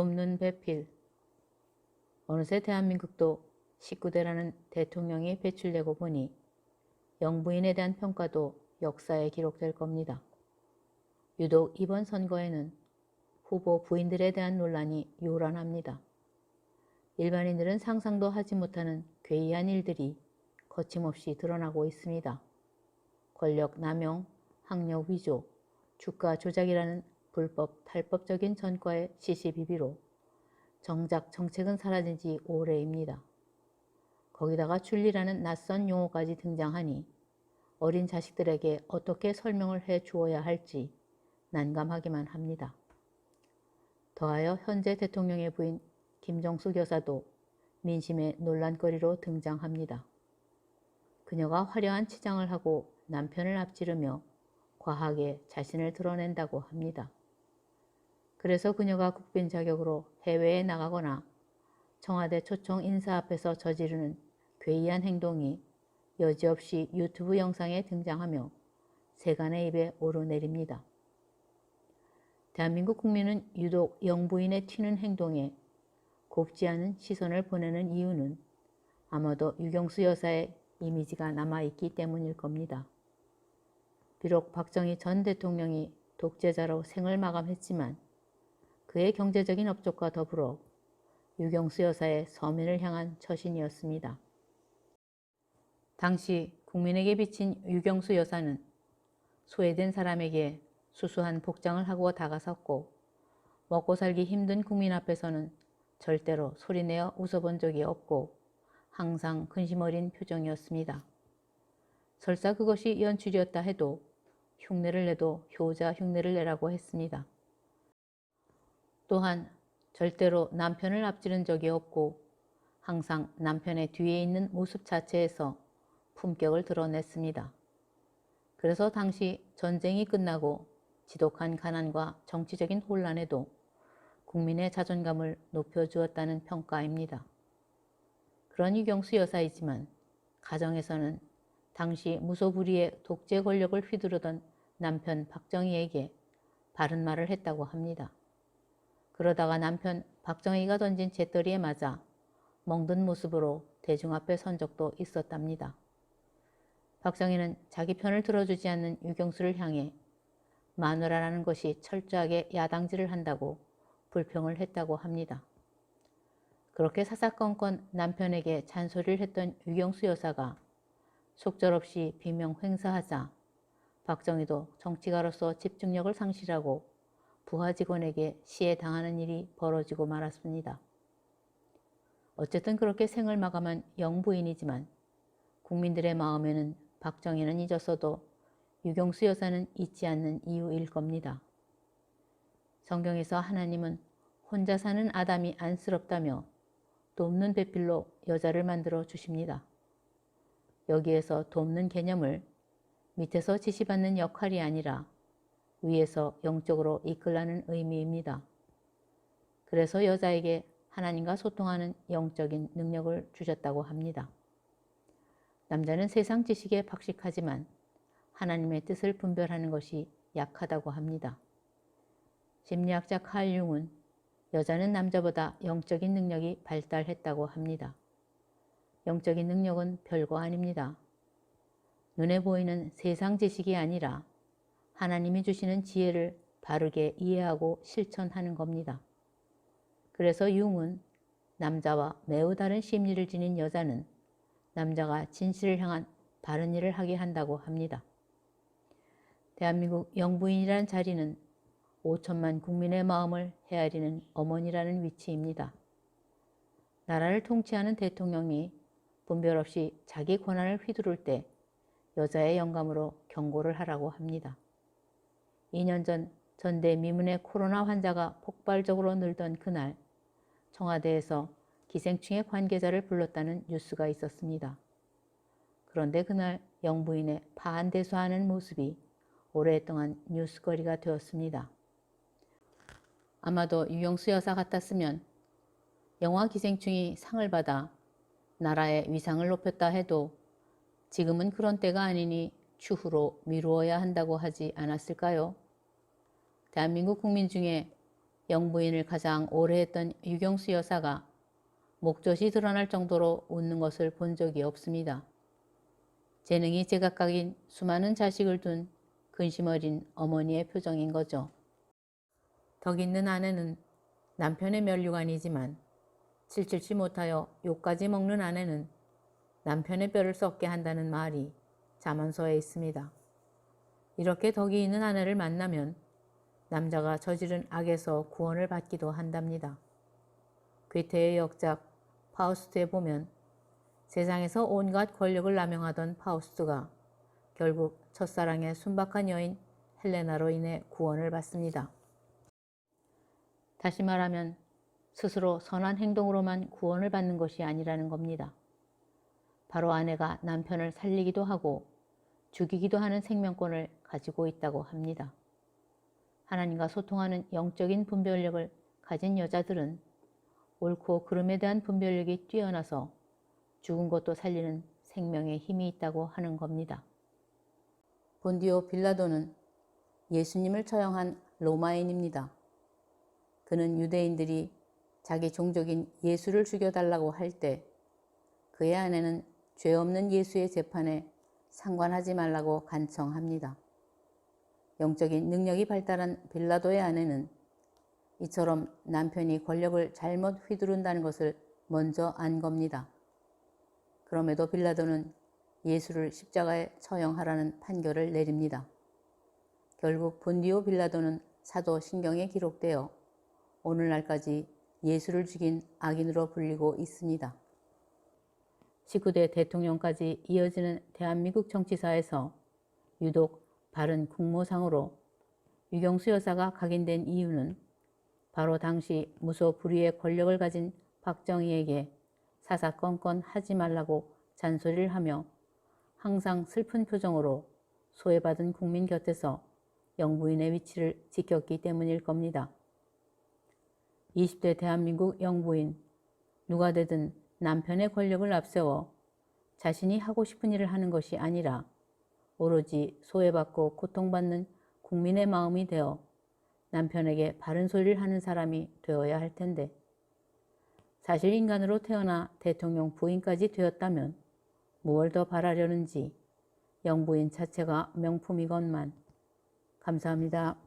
돕는 배필. 어느새 대한민국도 19대라는 대통령이 배출되고 보니 영부인에 대한 평가도 역사에 기록될 겁니다. 유독 이번 선거에는 후보 부인들에 대한 논란이 요란합니다. 일반인들은 상상도 하지 못하는 괴이한 일들이 거침없이 드러나고 있습니다. 권력 남용, 학력 위조, 주가 조작이라는 불법 탈법적인 전과의 시시비비로 정작 정책은 사라진 지 오래입니다. 거기다가 줄리라는 낯선 용어까지 등장하니 어린 자식들에게 어떻게 설명을 해 주어야 할지 난감하기만 합니다. 더하여 현재 대통령의 부인 김정숙 여사도 민심의 논란거리로 등장합니다. 그녀가 화려한 치장을 하고 남편을 앞지르며 과하게 자신을 드러낸다고 합니다. 그래서 그녀가 국빈 자격으로 해외에 나가거나 청와대 초청 인사 앞에서 저지르는 괴이한 행동이 여지없이 유튜브 영상에 등장하며 세간의 입에 오르내립니다. 대한민국 국민은 유독 영부인의 튀는 행동에 곱지 않은 시선을 보내는 이유는 아마도 유경수 여사의 이미지가 남아있기 때문일 겁니다. 비록 박정희 전 대통령이 독재자로 생을 마감했지만 그의 경제적인 업적과 더불어 유경수 여사의 서민을 향한 처신이었습니다. 당시 국민에게 비친 유경수 여사는 소외된 사람에게 수수한 복장을 하고 다가섰고 먹고 살기 힘든 국민 앞에서는 절대로 소리내어 웃어본 적이 없고 항상 근심 어린 표정이었습니다. 설사 그것이 연출이었다 해도 흉내를 내도 효자 흉내를 내라고 했습니다. 또한 절대로 남편을 앞지른 적이 없고 항상 남편의 뒤에 있는 모습 자체에서 품격을 드러냈습니다. 그래서 당시 전쟁이 끝나고 지독한 가난과 정치적인 혼란에도 국민의 자존감을 높여주었다는 평가입니다. 그런 유경수 여사이지만 가정에서는 당시 무소불위의 독재 권력을 휘두르던 남편 박정희에게 바른 말을 했다고 합니다. 그러다가 남편 박정희가 던진 재떨이에 맞아 멍든 모습으로 대중 앞에 선 적도 있었답니다. 박정희는 자기 편을 들어주지 않는 유경수를 향해 마누라라는 것이 철저하게 야당질을 한다고 불평을 했다고 합니다. 그렇게 사사건건 남편에게 잔소리를 했던 유경수 여사가 속절없이 비명 횡사하자 박정희도 정치가로서 집중력을 상실하고 부하 직원에게 시해당하는 일이 벌어지고 말았습니다. 어쨌든 그렇게 생을 마감한 영부인이지만 국민들의 마음에는 박정희는 잊었어도 유경수 여사는 잊지 않는 이유일 겁니다. 성경에서 하나님은 혼자 사는 아담이 안쓰럽다며 돕는 배필로 여자를 만들어 주십니다. 여기에서 돕는 개념을 밑에서 지시받는 역할이 아니라 위에서 영적으로 이끌라는 의미입니다. 그래서 여자에게 하나님과 소통하는 영적인 능력을 주셨다고 합니다. 남자는 세상 지식에 박식하지만 하나님의 뜻을 분별하는 것이 약하다고 합니다. 심리학자 칼 융은 여자는 남자보다 영적인 능력이 발달했다고 합니다. 영적인 능력은 별거 아닙니다. 눈에 보이는 세상 지식이 아니라 하나님이 주시는 지혜를 바르게 이해하고 실천하는 겁니다. 그래서 융은 남자와 매우 다른 심리를 지닌 여자는 남자가 진실을 향한 바른 일을 하게 한다고 합니다. 대한민국 영부인이라는 자리는 5천만 국민의 마음을 헤아리는 어머니라는 위치입니다. 나라를 통치하는 대통령이 분별 없이 자기 권한을 휘두를 때 여자의 영감으로 경고를 하라고 합니다. 2년 전 전대미문의 코로나 환자가 폭발적으로 늘던 그날 청와대에서 기생충의 관계자를 불렀다는 뉴스가 있었습니다. 그런데 그날 영부인의 파한대소하는 모습이 오랫동안 뉴스거리가 되었습니다. 아마도 유경수 여사 같았으면 영화 기생충이 상을 받아 나라의 위상을 높였다 해도 지금은 그런 때가 아니니 추후로 미루어야 한다고 하지 않았을까요? 대한민국 국민 중에 영부인을 가장 오래 했던 유경수 여사가 목젖이 드러날 정도로 웃는 것을 본 적이 없습니다. 재능이 제각각인 수많은 자식을 둔 근심 어린 어머니의 표정인 거죠. 덕 있는 아내는 남편의 면류관이지만 칠칠치 못하여 욕까지 먹는 아내는 남편의 뼈를 썩게 한다는 말이 잠언서에 있습니다. 이렇게 덕이 있는 아내를 만나면 남자가 저지른 악에서 구원을 받기도 한답니다. 괴테의 역작 파우스트에 보면 세상에서 온갖 권력을 남용하던 파우스트가 결국 첫사랑의 순박한 여인 헬레나로 인해 구원을 받습니다. 다시 말하면 스스로 선한 행동으로만 구원을 받는 것이 아니라는 겁니다. 바로 아내가 남편을 살리기도 하고 죽이기도 하는 생명권을 가지고 있다고 합니다. 하나님과 소통하는 영적인 분별력을 가진 여자들은 옳고 그름에 대한 분별력이 뛰어나서 죽은 것도 살리는 생명의 힘이 있다고 하는 겁니다. 본디오 빌라도는 예수님을 처형한 로마인입니다. 그는 유대인들이 자기 종족인 예수를 죽여달라고 할 때 그의 아내는 죄 없는 예수의 재판에 상관하지 말라고 간청합니다. 영적인 능력이 발달한 빌라도의 아내는 이처럼 남편이 권력을 잘못 휘두른다는 것을 먼저 안 겁니다. 그럼에도 빌라도는 예수를 십자가에 처형하라는 판결을 내립니다. 결국 본디오 빌라도는 사도신경에 기록되어 오늘날까지 예수를 죽인 악인으로 불리고 있습니다. 19대 대통령까지 이어지는 대한민국 정치사에서 유독 바른 국모상으로 유경수 여사가 각인된 이유는 바로 당시 무소불위의 권력을 가진 박정희에게 사사건건 하지 말라고 잔소리를 하며 항상 슬픈 표정으로 소외받은 국민 곁에서 영부인의 위치를 지켰기 때문일 겁니다. 20대 대한민국 영부인, 누가 되든 남편의 권력을 앞세워 자신이 하고 싶은 일을 하는 것이 아니라 오로지 소외받고 고통받는 국민의 마음이 되어 남편에게 바른 소리를 하는 사람이 되어야 할 텐데, 사실 인간으로 태어나 대통령 부인까지 되었다면 무얼 더 바라려는지 영부인 자체가 명품이건만. 감사합니다.